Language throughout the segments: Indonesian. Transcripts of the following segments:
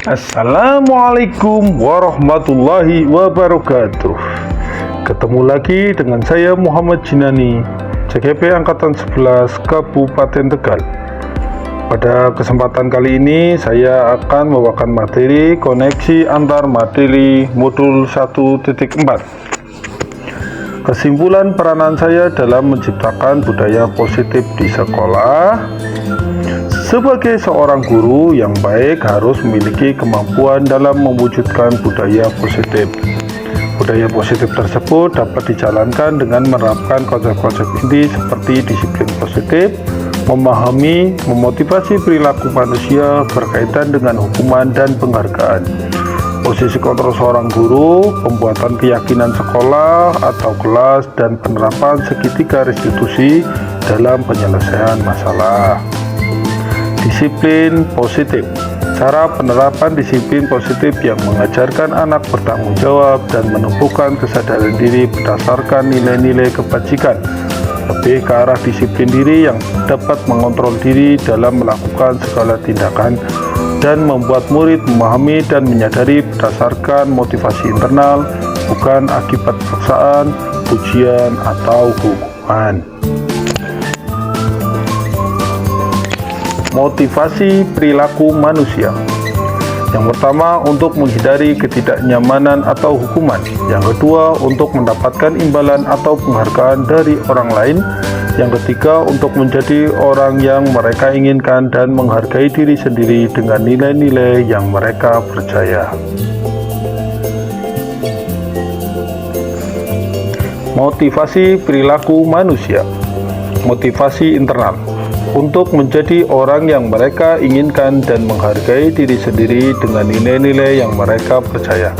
Assalamualaikum warahmatullahi wabarakatuh. Ketemu lagi dengan saya Muhammad Jinani, CGP Angkatan 11 Kabupaten Tegal. Pada kesempatan kali ini saya akan membawakan materi koneksi antar materi modul 1.4. Kesimpulan peranan saya dalam menciptakan budaya positif di sekolah. Sebagai seorang guru yang baik harus memiliki kemampuan dalam mewujudkan budaya positif. Budaya positif tersebut dapat dijalankan dengan menerapkan konsep-konsep inti seperti disiplin positif, memahami, memotivasi perilaku manusia berkaitan dengan hukuman dan penghargaan. Posisi kontrol seorang guru, pembuatan keyakinan sekolah atau kelas, dan penerapan segitiga restitusi dalam penyelesaian masalah. Disiplin positif. Cara penerapan disiplin positif yang mengajarkan anak bertanggung jawab dan menumbuhkan kesadaran diri berdasarkan nilai-nilai kebajikan. Lebih ke arah disiplin diri yang dapat mengontrol diri dalam melakukan segala tindakan dan membuat murid memahami dan menyadari berdasarkan motivasi internal, bukan akibat paksaan, pujian, atau hukuman. Motivasi perilaku manusia. Yang pertama, untuk menghindari ketidaknyamanan atau hukuman. Yang kedua, untuk mendapatkan imbalan atau penghargaan dari orang lain. Yang ketiga, untuk menjadi orang yang mereka inginkan dan menghargai diri sendiri dengan nilai-nilai yang mereka percaya. Motivasi perilaku manusia. Motivasi internal. Untuk menjadi orang yang mereka inginkan dan menghargai diri sendiri dengan nilai-nilai yang mereka percaya.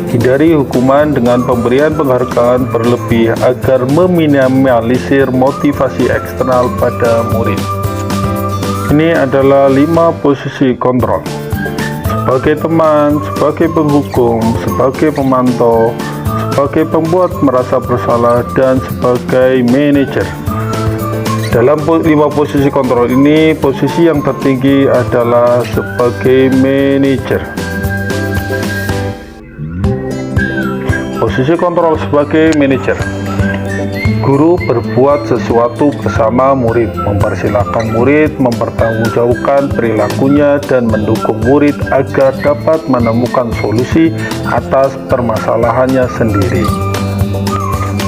Hindari hukuman dengan pemberian penghargaan berlebih agar meminimalisir motivasi eksternal pada murid. Ini adalah 5 posisi kontrol. Sebagai teman, sebagai penghukum, sebagai pemantau, sebagai pembuat merasa bersalah, dan sebagai manajer. Dalam 5 posisi kontrol ini, posisi yang tertinggi adalah sebagai manajer. Posisi kontrol sebagai manajer. Guru berbuat sesuatu bersama murid, mempersilahkan murid mempertanggungjawabkan perilakunya dan mendukung murid agar dapat menemukan solusi atas permasalahannya sendiri.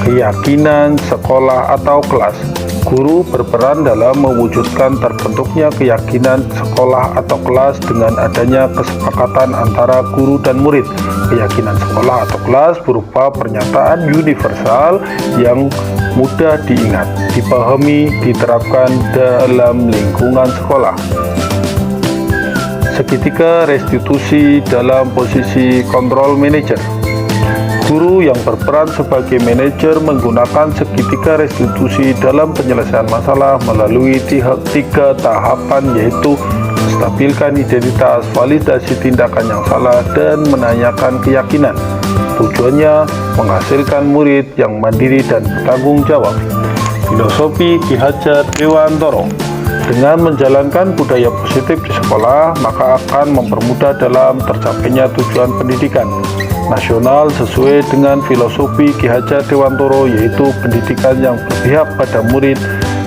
Keyakinan sekolah atau kelas. Guru berperan dalam mewujudkan terbentuknya keyakinan sekolah atau kelas dengan adanya kesepakatan antara guru dan murid. Keyakinan sekolah atau kelas berupa pernyataan universal yang mudah diingat, dipahami, diterapkan dalam lingkungan sekolah. Segitiga restitusi dalam posisi kontrol manajer. Guru yang berperan sebagai manajer menggunakan segitiga restitusi dalam penyelesaian masalah melalui 3 tahapan, yaitu menstabilkan identitas, validasi tindakan yang salah, dan menanyakan keyakinan. Tujuannya menghasilkan murid yang mandiri dan bertanggung jawab. Filosofi Ki Hajar Dewantoro. Dengan menjalankan budaya positif di sekolah, maka akan mempermudah dalam tercapainya tujuan pendidikan nasional sesuai dengan filosofi Ki Hajar Dewantoro, yaitu pendidikan yang berpihak pada murid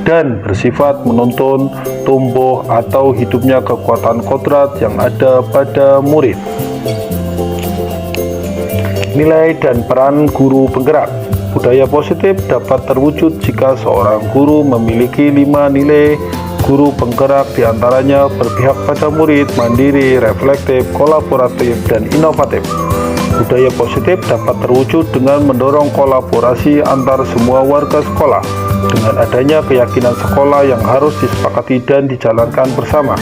dan bersifat menuntun, tumbuh, atau hidupnya kekuatan kodrat yang ada pada murid. Nilai dan peran guru penggerak. Budaya positif dapat terwujud jika seorang guru memiliki 5 nilai guru penggerak, diantaranya berpihak pada murid, mandiri, reflektif, kolaboratif, dan inovatif. Budaya positif dapat terwujud dengan mendorong kolaborasi antar semua warga sekolah, dengan adanya keyakinan sekolah yang harus disepakati dan dijalankan bersama.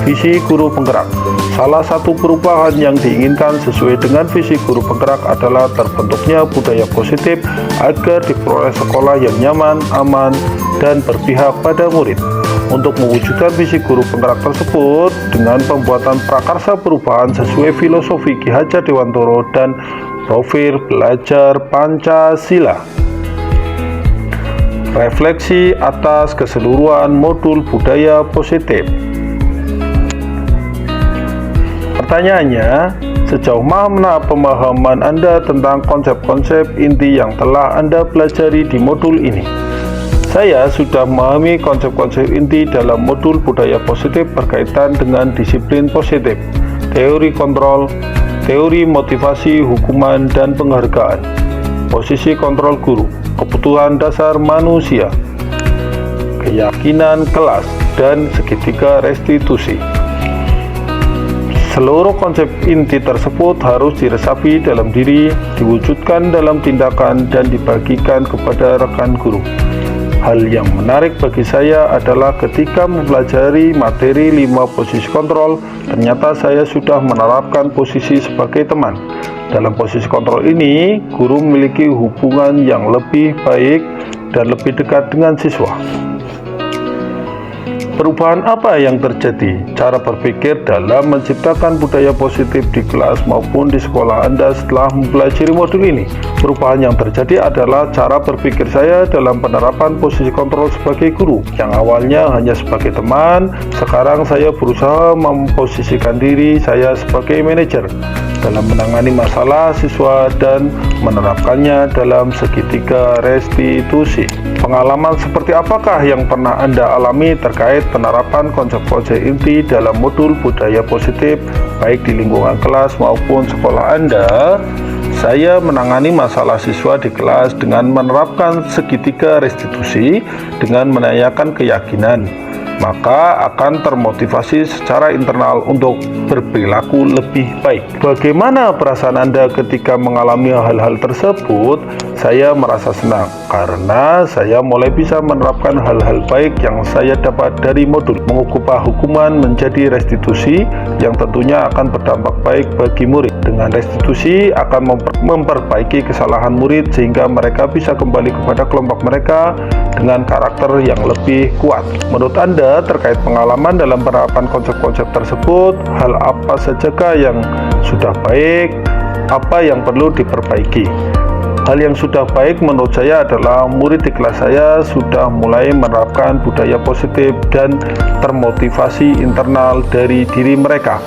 Visi guru penggerak. Salah satu perubahan yang diinginkan sesuai dengan visi guru penggerak adalah terbentuknya budaya positif agar diperoleh sekolah yang nyaman, aman, dan berpihak pada murid. Untuk mewujudkan visi guru penggerak tersebut dengan pembuatan prakarsa perubahan sesuai filosofi Ki Hajar Dewantoro dan profil belajar Pancasila. Refleksi atas keseluruhan modul budaya positif. Pertanyaannya, sejauh mana pemahaman Anda tentang konsep-konsep inti yang telah Anda pelajari di modul ini? Saya sudah memahami konsep-konsep inti dalam modul budaya positif berkaitan dengan disiplin positif, teori kontrol, teori motivasi, hukuman, dan penghargaan, posisi kontrol guru, kebutuhan dasar manusia, keyakinan kelas, dan segitiga restitusi. Seluruh konsep inti tersebut harus diresapi dalam diri, diwujudkan dalam tindakan, dan dibagikan kepada rekan guru. Hal yang menarik bagi saya adalah ketika mempelajari materi 5 posisi kontrol, ternyata saya sudah menerapkan posisi sebagai teman. Dalam posisi kontrol ini, guru memiliki hubungan yang lebih baik dan lebih dekat dengan siswa. Perubahan apa yang terjadi? Cara berpikir dalam menciptakan budaya positif di kelas maupun di sekolah Anda setelah mempelajari modul ini. Perubahan yang terjadi adalah cara berpikir saya dalam penerapan posisi kontrol sebagai guru. Yang awalnya hanya sebagai teman, sekarang saya berusaha memposisikan diri saya sebagai manajer dalam menangani masalah siswa dan menerapkannya dalam segitiga restitusi. Pengalaman seperti apakah yang pernah Anda alami terkait penerapan konsep-konsep inti dalam modul budaya positif baik di lingkungan kelas maupun sekolah Anda? Saya menangani masalah siswa di kelas dengan menerapkan segitiga restitusi dengan menanyakan keyakinan, maka akan termotivasi secara internal untuk berperilaku lebih baik. Bagaimana perasaan Anda ketika mengalami hal-hal tersebut? Saya merasa senang karena saya mulai bisa menerapkan hal-hal baik yang saya dapat dari modul. Mengubah hukuman menjadi restitusi yang tentunya akan berdampak baik bagi murid. Dengan restitusi akan memperbaiki kesalahan murid sehingga mereka bisa kembali kepada kelompok mereka dengan karakter yang lebih kuat. Menurut Anda terkait pengalaman dalam penerapan konsep-konsep tersebut, hal apa sajakah yang sudah baik, apa yang perlu diperbaiki? Hal yang sudah baik menurut saya adalah murid di kelas saya sudah mulai menerapkan budaya positif dan termotivasi internal dari diri mereka.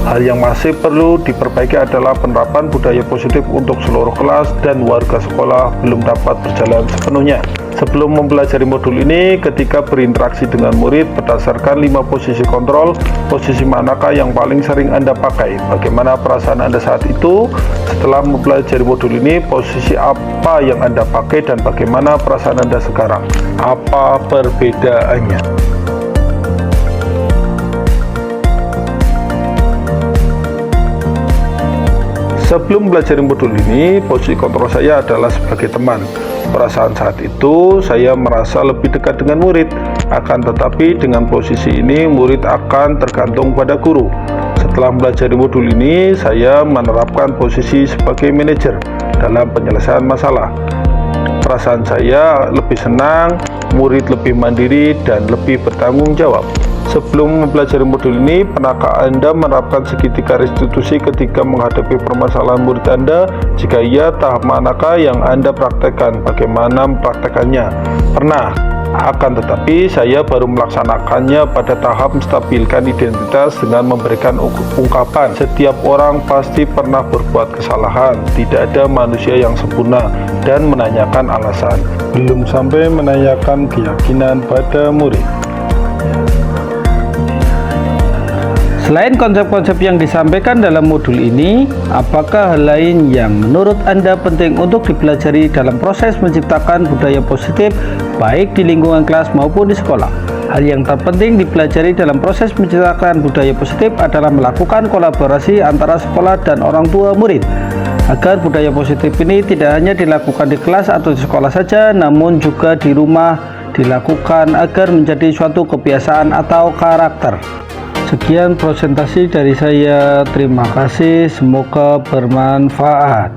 Hal yang masih perlu diperbaiki adalah penerapan budaya positif untuk seluruh kelas dan warga sekolah belum dapat berjalan sepenuhnya. Sebelum mempelajari modul ini, ketika berinteraksi dengan murid berdasarkan 5 posisi kontrol, posisi manakah yang paling sering Anda pakai? Bagaimana perasaan Anda saat itu? Setelah mempelajari modul ini, posisi apa yang Anda pakai dan bagaimana perasaan Anda sekarang? Apa perbedaannya? Sebelum belajar modul ini, posisi kontrol saya adalah sebagai teman. Perasaan saat itu, saya merasa lebih dekat dengan murid. Akan tetapi, dengan posisi ini, murid akan tergantung pada guru. Setelah belajar modul ini, saya menerapkan posisi sebagai manajer dalam penyelesaian masalah. Perasaan saya lebih senang, murid lebih mandiri, dan lebih bertanggung jawab. Sebelum mempelajari modul ini, pernahkah Anda menerapkan segitiga restitusi ketika menghadapi permasalahan murid Anda? Jika iya, tahap manakah yang Anda praktekkan? Bagaimana mempraktekannya? Pernah. Akan tetapi, saya baru melaksanakannya pada tahap menstabilkan identitas dengan memberikan ungkapan. Setiap orang pasti pernah berbuat kesalahan. Tidak ada manusia yang sempurna, dan menanyakan alasan. Belum sampai menanyakan keyakinan pada murid. Selain konsep-konsep yang disampaikan dalam modul ini, apakah hal lain yang menurut Anda penting untuk dipelajari dalam proses menciptakan budaya positif baik di lingkungan kelas maupun di sekolah? Hal yang terpenting dipelajari dalam proses menciptakan budaya positif adalah melakukan kolaborasi antara sekolah dan orang tua murid, agar budaya positif ini tidak hanya dilakukan di kelas atau di sekolah saja, namun juga di rumah dilakukan agar menjadi suatu kebiasaan atau karakter. Sekian presentasi dari saya, terima kasih, semoga bermanfaat.